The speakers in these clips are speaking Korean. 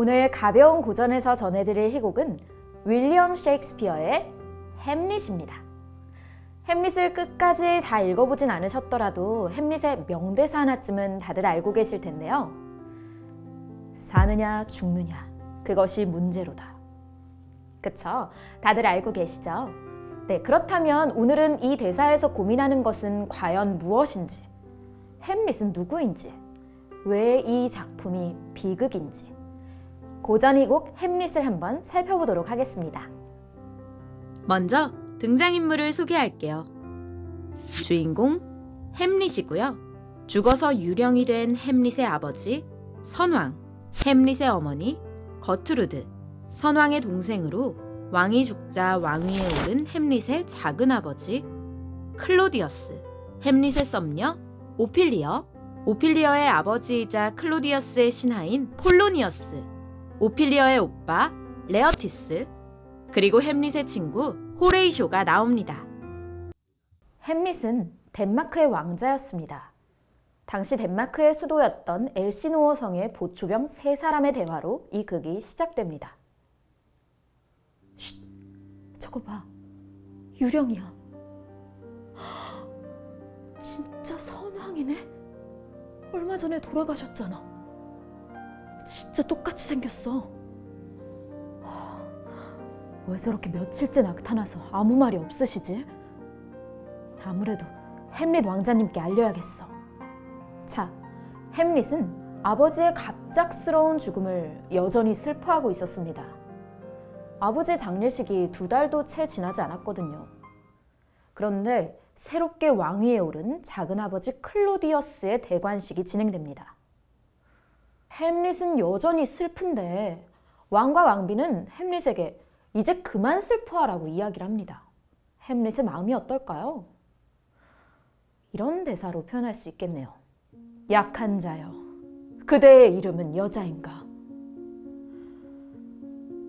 오늘 가벼운 고전에서 전해드릴 희곡은 윌리엄 셰익스피어의 햄릿입니다. 햄릿을 끝까지 다 읽어보진 않으셨더라도 햄릿의 명대사 하나쯤은 다들 알고 계실 텐데요. 사느냐 죽느냐 그것이 문제로다. 그쵸? 다들 알고 계시죠? 네, 그렇다면 오늘은 이 대사에서 고민하는 것은 과연 무엇인지, 햄릿은 누구인지, 왜 이 작품이 비극인지, 고전 희곡 햄릿을 한번 살펴보도록 하겠습니다. 먼저 등장인물을 소개할게요. 주인공 햄릿이고요. 죽어서 유령이 된 햄릿의 아버지 선왕, 햄릿의 어머니 거트루드, 선왕의 동생으로 왕이 죽자 왕위에 오른 햄릿의 작은아버지 클로디어스, 햄릿의 썸녀 오피리어, 오피리어의 아버지이자 클로디어스의 신하인 폴로니어스, 오피리어의 오빠 레어티스, 그리고 햄릿의 친구 호레이쇼가 나옵니다. 햄릿은 덴마크의 왕자였습니다. 당시 덴마크의 수도였던 엘시노어 성의 보초병 3사람의 대화로 이 극이 시작됩니다. 쉿! 저거 봐. 유령이야. 진짜 선왕이네? 얼마 전에 돌아가셨잖아. 진짜 똑같이 생겼어. 왜 저렇게 며칠째 나타나서 아무 말이 없으시지? 아무래도 햄릿 왕자님께 알려야겠어. 자, 햄릿은 아버지의 갑작스러운 죽음을 여전히 슬퍼하고 있었습니다. 아버지의 장례식이 2달도 채 지나지 않았거든요. 그런데 새롭게 왕위에 오른 작은아버지 클로디어스의 대관식이 진행됩니다. 햄릿은 여전히 슬픈데 왕과 왕비는 햄릿에게 이제 그만 슬퍼하라고 이야기를 합니다. 햄릿의 마음이 어떨까요? 이런 대사로 표현할 수 있겠네요. 약한 자여, 그대의 이름은 여자인가?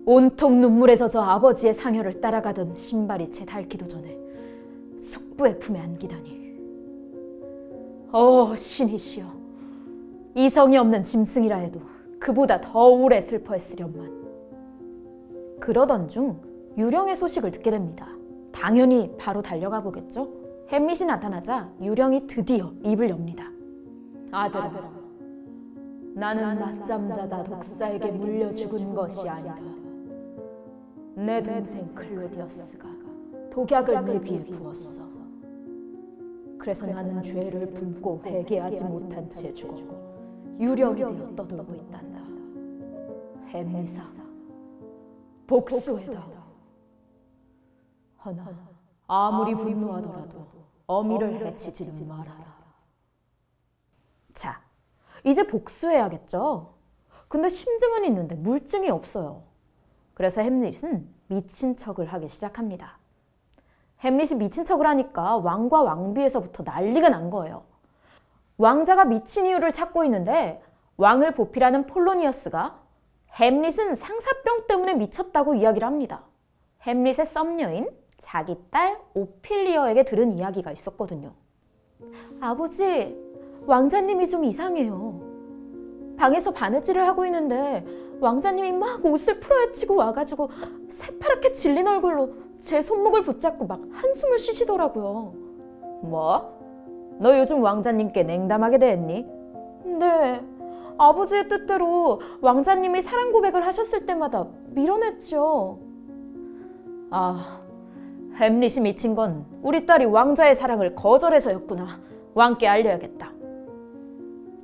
온통 눈물에 젖어 아버지의 상여를 따라가던 신발이 채 닳기도 전에 숙부의 품에 안기다니. 신이시여, 이성이 없는 짐승이라 해도 그보다 더 오래 슬퍼했으련만. 그러던 중 유령의 소식을 듣게 됩니다. 당연히 바로 달려가 보겠죠? 햄릿이 나타나자 유령이 드디어 입을 엽니다. 아들아, 나는 낮잠 자다 독사에게 물려 죽은 것이 아니다. 내 동생 클로디어스가 독약을 내 귀에 부었어. 그래서 나는 죄를 품고 회개하지 못한 채 죽어 유령이 되어 떠돌고 있단다. 햄릿아, 복수해다. 허나 아무리 분노하더라도 어미를 해치지는 말아라. 자, 이제 복수해야겠죠? 근데 심증은 있는데 물증이 없어요. 그래서 햄릿은 미친 척을 하기 시작합니다. 햄릿이 미친 척을 하니까 왕과 왕비에서부터 난리가 난 거예요. 왕자가 미친 이유를 찾고 있는데 왕을 보필하는 폴로니어스가 햄릿은 상사병 때문에 미쳤다고 이야기를 합니다. 햄릿의 썸녀인 자기 딸 오피리어에게 들은 이야기가 있었거든요. 아버지, 왕자님이 좀 이상해요. 방에서 바느질을 하고 있는데 왕자님이 막 옷을 풀어헤치고 와가지고 새파랗게 질린 얼굴로 제 손목을 붙잡고 막 한숨을 쉬시더라고요. 뭐? 너 요즘 왕자님께 냉담하게 대했니? 네. 아버지의 뜻대로 왕자님이 사랑 고백을 하셨을 때마다 밀어냈죠. 햄릿이 미친 건 우리 딸이 왕자의 사랑을 거절해서였구나. 왕께 알려야겠다.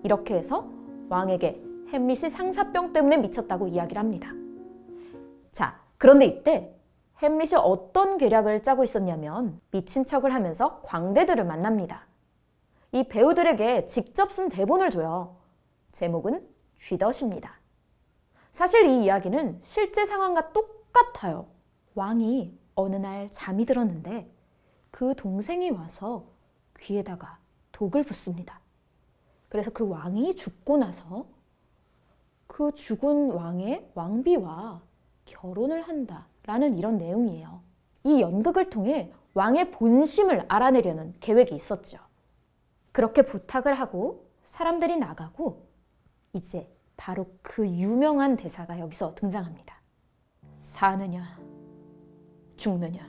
이렇게 해서 왕에게 햄릿이 상사병 때문에 미쳤다고 이야기를 합니다. 자, 그런데 이때 햄릿이 어떤 계략을 짜고 있었냐면 미친 척을 하면서 광대들을 만납니다. 이 배우들에게 직접 쓴 대본을 줘요. 제목은 쥐덫입니다. 사실 이 이야기는 실제 상황과 똑같아요. 왕이 어느 날 잠이 들었는데 그 동생이 와서 귀에다가 독을 붓습니다. 그래서 그 왕이 죽고 나서 그 죽은 왕의 왕비와 결혼을 한다라는 이런 내용이에요. 이 연극을 통해 왕의 본심을 알아내려는 계획이 있었죠. 그렇게 부탁을 하고 사람들이 나가고 이제 바로 그 유명한 대사가 여기서 등장합니다. 사느냐, 죽느냐,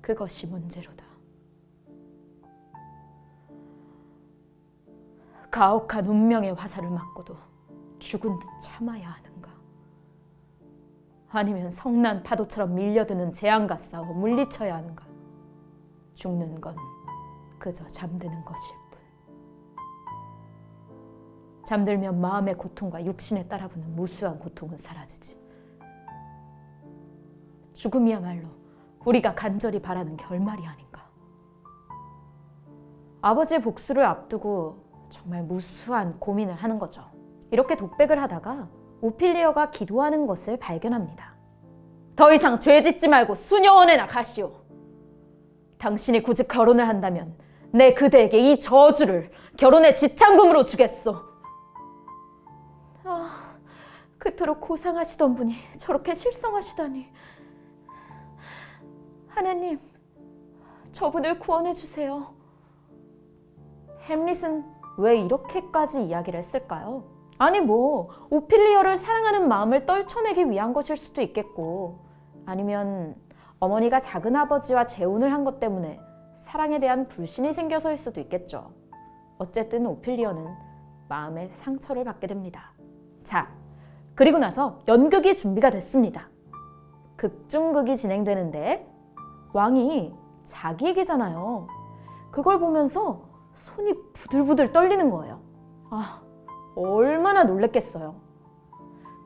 그것이 문제로다. 가혹한 운명의 화살을 맞고도 죽은 듯 참아야 하는가? 아니면 성난 파도처럼 밀려드는 재앙과 싸워 물리쳐야 하는가? 죽는 건 그저 잠드는 것일 뿐. 잠들면 마음의 고통과 육신에 따라붙는 무수한 고통은 사라지지. 죽음이야말로 우리가 간절히 바라는 결말이 아닌가. 아버지의 복수를 앞두고 정말 무수한 고민을 하는 거죠. 이렇게 독백을 하다가 오피리어가 기도하는 것을 발견합니다. 더 이상 죄 짓지 말고 수녀원에나 가시오. 당신이 굳이 결혼을 한다면 내 그대에게 이 저주를 결혼의 지참금으로 주겠소. 그토록 고상하시던 분이 저렇게 실성하시다니. 하나님, 저분을 구원해 주세요. 햄릿은 왜 이렇게까지 이야기를 했을까요? 아니 오피리어를 사랑하는 마음을 떨쳐내기 위한 것일 수도 있겠고, 아니면 어머니가 작은아버지와 재혼을 한 것 때문에 사랑에 대한 불신이 생겨서일 수도 있겠죠. 어쨌든 오피리어는 마음의 상처를 받게 됩니다. 자, 그리고 나서 연극이 준비가 됐습니다. 극중극이 진행되는데 왕이 자기 얘기잖아요. 그걸 보면서 손이 부들부들 떨리는 거예요. 얼마나 놀랬겠어요.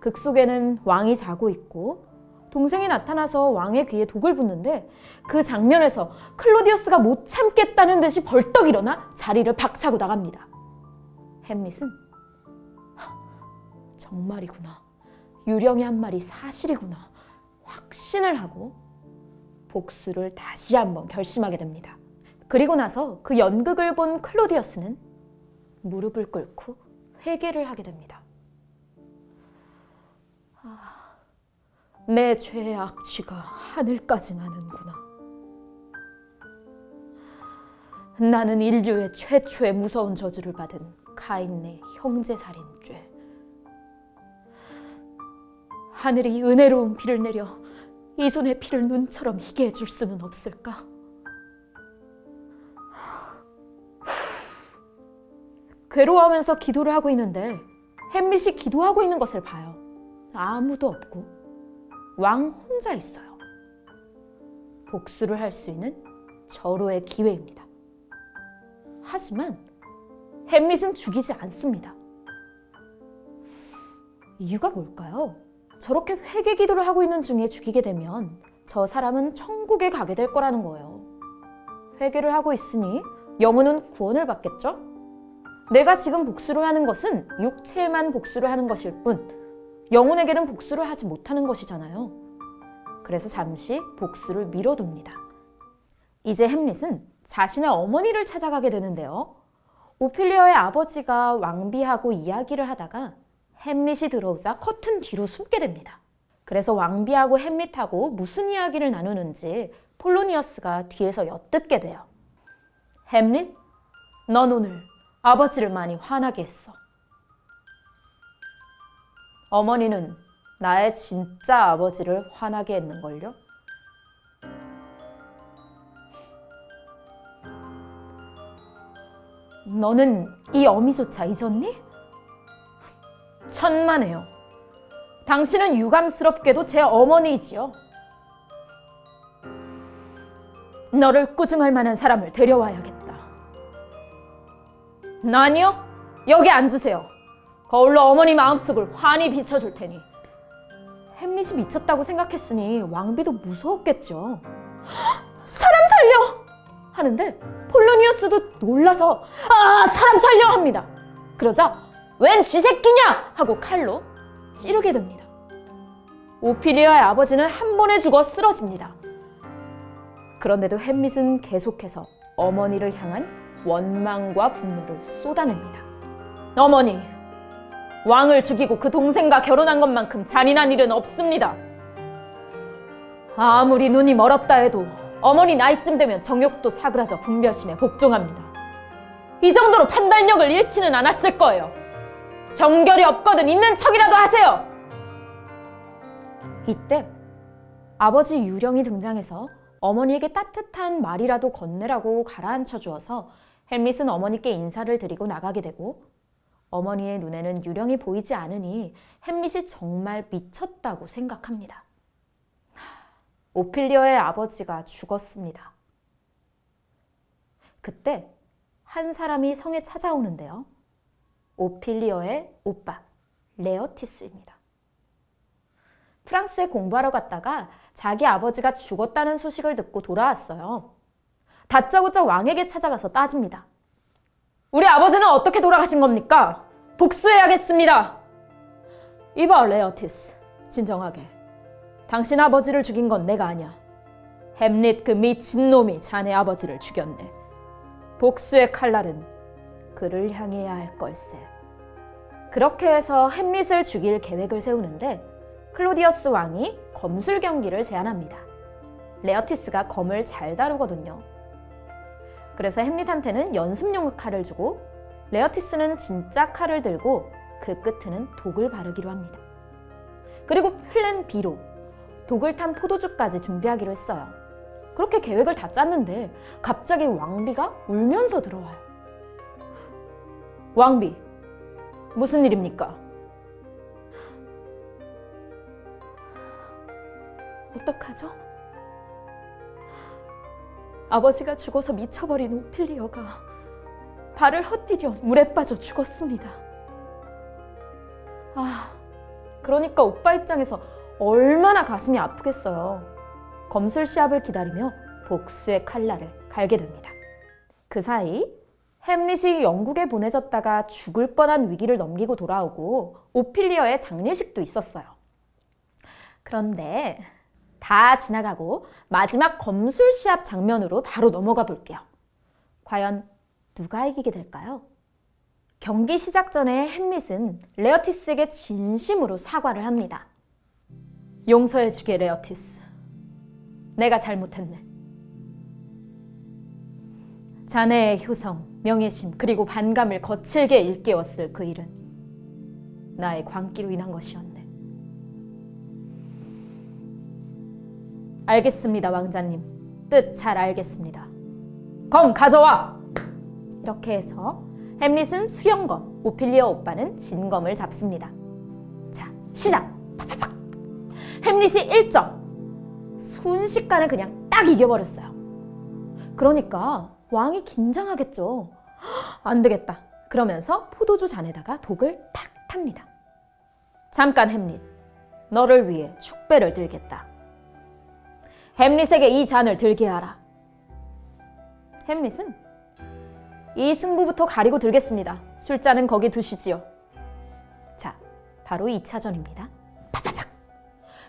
극 속에는 왕이 자고 있고 동생이 나타나서 왕의 귀에 독을 붓는데, 그 장면에서 클로디우스가 못 참겠다는 듯이 벌떡 일어나 자리를 박차고 나갑니다. 햄릿은 정말이구나, 유령이 한 말이 사실이구나 확신을 하고 복수를 다시 한번 결심하게 됩니다. 그리고 나서 그 연극을 본 클로디우스는 무릎을 꿇고 회개를 하게 됩니다. 내 죄의 악취가 하늘까지 나는구나. 나는 인류의 최초의 무서운 저주를 받은 가인의 형제살인죄. 하늘이 은혜로운 비를 내려 이 손의 피를 눈처럼 희게 해줄 수는 없을까? 괴로워하면서 기도를 하고 있는데 햄릿이 기도하고 있는 것을 봐요. 아무도 없고 왕 혼자 있어요. 복수를 할 수 있는 절호의 기회입니다. 하지만 햄릿은 죽이지 않습니다. 이유가 뭘까요? 저렇게 회개 기도를 하고 있는 중에 죽이게 되면 저 사람은 천국에 가게 될 거라는 거예요. 회개를 하고 있으니 영혼은 구원을 받겠죠? 내가 지금 복수를 하는 것은 육체에만 복수를 하는 것일 뿐 영혼에게는 복수를 하지 못하는 것이잖아요. 그래서 잠시 복수를 미뤄둡니다. 이제 햄릿은 자신의 어머니를 찾아가게 되는데요. 오피리어의 아버지가 왕비하고 이야기를 하다가 햄릿이 들어오자 커튼 뒤로 숨게 됩니다. 그래서 왕비하고 햄릿하고 무슨 이야기를 나누는지 폴로니어스가 뒤에서 엿듣게 돼요. 햄릿, 넌 오늘 아버지를 많이 화나게 했어. 어머니는 나의 진짜 아버지를 화나게 했는걸요? 너는 이 어미조차 잊었니? 천만에요. 당신은 유감스럽게도 제 어머니이지요. 너를 꾸중할 만한 사람을 데려와야겠다. 아니요, 여기 앉으세요. 거울로 어머니 마음속을 환히 비춰줄 테니. 햄릿이 미쳤다고 생각했으니 왕비도 무서웠겠죠. 사람 살려! 하는데 폴로니어스도 놀라서 사람 살려! 합니다. 그러자 웬 쥐새끼냐! 하고 칼로 찌르게 됩니다. 오피리아의 아버지는 한 번에 죽어 쓰러집니다. 그런데도 햄릿은 계속해서 어머니를 향한 원망과 분노를 쏟아냅니다. 어머니, 왕을 죽이고 그 동생과 결혼한 것만큼 잔인한 일은 없습니다. 아무리 눈이 멀었다 해도 어머니 나이쯤 되면 정욕도 사그라져 분별심에 복종합니다. 이 정도로 판단력을 잃지는 않았을 거예요. 정결이 없거든 있는 척이라도 하세요. 이때 아버지 유령이 등장해서 어머니에게 따뜻한 말이라도 건네라고 가라앉혀 주어서 햄릿은 어머니께 인사를 드리고 나가게 되고, 어머니의 눈에는 유령이 보이지 않으니 햄릿이 정말 미쳤다고 생각합니다. 오피리어의 아버지가 죽었습니다. 그때 한 사람이 성에 찾아오는데요. 오피리어의 오빠 레어티스입니다. 프랑스에 공부하러 갔다가 자기 아버지가 죽었다는 소식을 듣고 돌아왔어요. 다짜고짜 왕에게 찾아가서 따집니다. 우리 아버지는 어떻게 돌아가신 겁니까? 복수해야겠습니다. 이봐 레어티스, 진정하게. 당신 아버지를 죽인 건 내가 아니야. 햄릿 그 미친놈이 자네 아버지를 죽였네. 복수의 칼날은 그를 향해야 할 걸세. 그렇게 해서 햄릿을 죽일 계획을 세우는데 클로디어스 왕이 검술 경기를 제안합니다. 레어티스가 검을 잘 다루거든요. 그래서 햄릿한테는 연습용 칼을 주고 레어티스는 진짜 칼을 들고 그 끝에는 독을 바르기로 합니다. 그리고 플랜 B로 독을 탄 포도주까지 준비하기로 했어요. 그렇게 계획을 다 짰는데 갑자기 왕비가 울면서 들어와요. 왕비, 무슨 일입니까? 어떡하죠? 아버지가 죽어서 미쳐버린 오피리어가 발을 헛디뎌 물에 빠져 죽었습니다. 그러니까 오빠 입장에서 얼마나 가슴이 아프겠어요. 검술 시합을 기다리며 복수의 칼날을 갈게 됩니다. 그 사이 햄릿이 영국에 보내졌다가 죽을 뻔한 위기를 넘기고 돌아오고 오피리어의 장례식도 있었어요. 그런데 다 지나가고 마지막 검술 시합 장면으로 바로 넘어가 볼게요. 과연 누가 이기게 될까요? 경기 시작 전에 햄릿은 레어티스에게 진심으로 사과를 합니다. 용서해주게 레어티스. 내가 잘못했네. 자네의 효성, 명예심, 그리고 반감을 거칠게 일깨웠을 그 일은 나의 광기로 인한 것이었네. 알겠습니다, 왕자님. 뜻 잘 알겠습니다. 검 가져와! 이렇게 해서 햄릿은 수령검, 오피리어 오빠는 진검을 잡습니다. 자, 시작! 팍팍팍! 햄릿이 1점! 순식간에 그냥 딱 이겨버렸어요. 그러니까 왕이 긴장하겠죠. 안 되겠다. 그러면서 포도주 잔에다가 독을 탁 탑니다. 잠깐 햄릿, 너를 위해 축배를 들겠다. 햄릿에게 이 잔을 들게 하라. 햄릿은 이 승부부터 가리고 들겠습니다. 술잔은 거기 두시지요. 자, 바로 2차전입니다. 팍팍팍.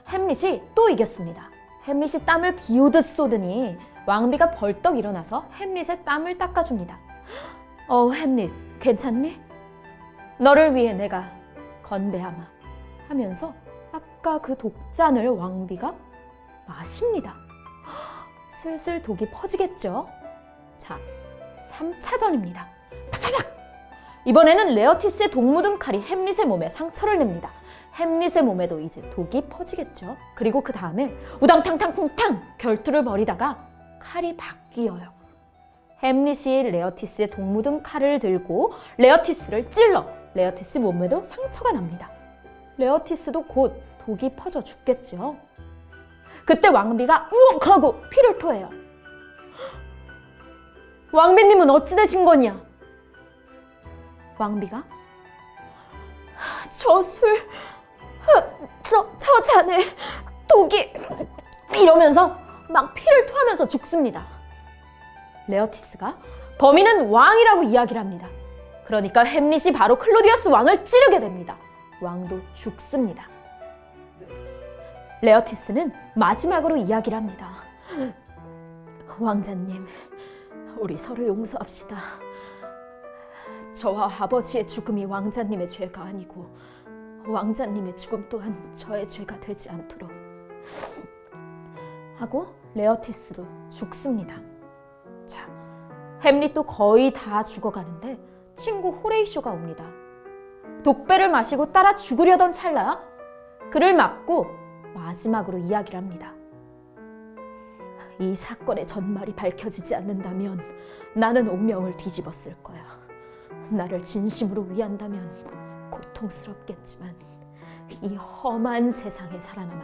햄릿이 또 이겼습니다. 햄릿이 땀을 비오듯 쏟으니 왕비가 벌떡 일어나서 햄릿의 땀을 닦아줍니다. 햄릿, 괜찮니? 너를 위해 내가 건배하마 하면서 아까 그 독잔을 왕비가 마십니다. 슬슬 독이 퍼지겠죠? 자, 3차전입니다. 팍팍팍! 이번에는 레어티스의 독 묻은 칼이 햄릿의 몸에 상처를 냅니다. 햄릿의 몸에도 이제 독이 퍼지겠죠? 그리고 그 다음에 우당탕탕쿵탕 결투를 벌이다가 칼이 바뀌어요. 햄릿이 레어티스의 독 묻은 칼을 들고 레어티스를 찔러 레어티스 몸에도 상처가 납니다. 레어티스도 곧 독이 퍼져 죽겠죠? 그때 왕비가 우엉 하고 피를 토해요. 왕비님은 어찌 되신 거냐? 왕비가 저 잔에 독이 이러면서 막 피를 토하면서 죽습니다. 레어티스가 범인은 왕이라고 이야기를 합니다. 그러니까 햄릿이 바로 클로디어스 왕을 찌르게 됩니다. 왕도 죽습니다. 레어티스는 마지막으로 이야기를 합니다. 왕자님, 우리 서로 용서합시다. 저와 아버지의 죽음이 왕자님의 죄가 아니고 왕자님의 죽음 또한 저의 죄가 되지 않도록 하고 레어티스도 죽습니다. 자, 햄릿도 거의 다 죽어가는데 친구 호레이쇼가 옵니다. 독배를 마시고 따라 죽으려던 찰나 그를 막고 마지막으로 이야기를 합니다. 이 사건의 전말이 밝혀지지 않는다면 나는 운명을 뒤집었을 거야. 나를 진심으로 위한다면 고통스럽겠지만 이 험한 세상에 살아남아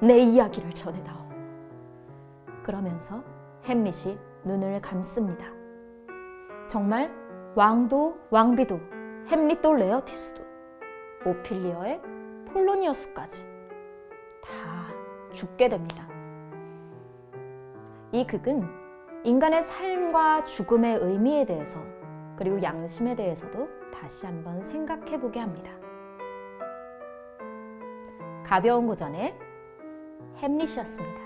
내 이야기를 전해다오. 그러면서 햄릿이 눈을 감습니다. 정말 왕도 왕비도 햄릿도 레어티스도 오피리어의 폴로니어스까지 다 죽게 됩니다. 이 극은 인간의 삶과 죽음의 의미에 대해서 그리고 양심에 대해서도 다시 한번 생각해 보게 합니다. 가벼운 고전의 햄릿이었습니다.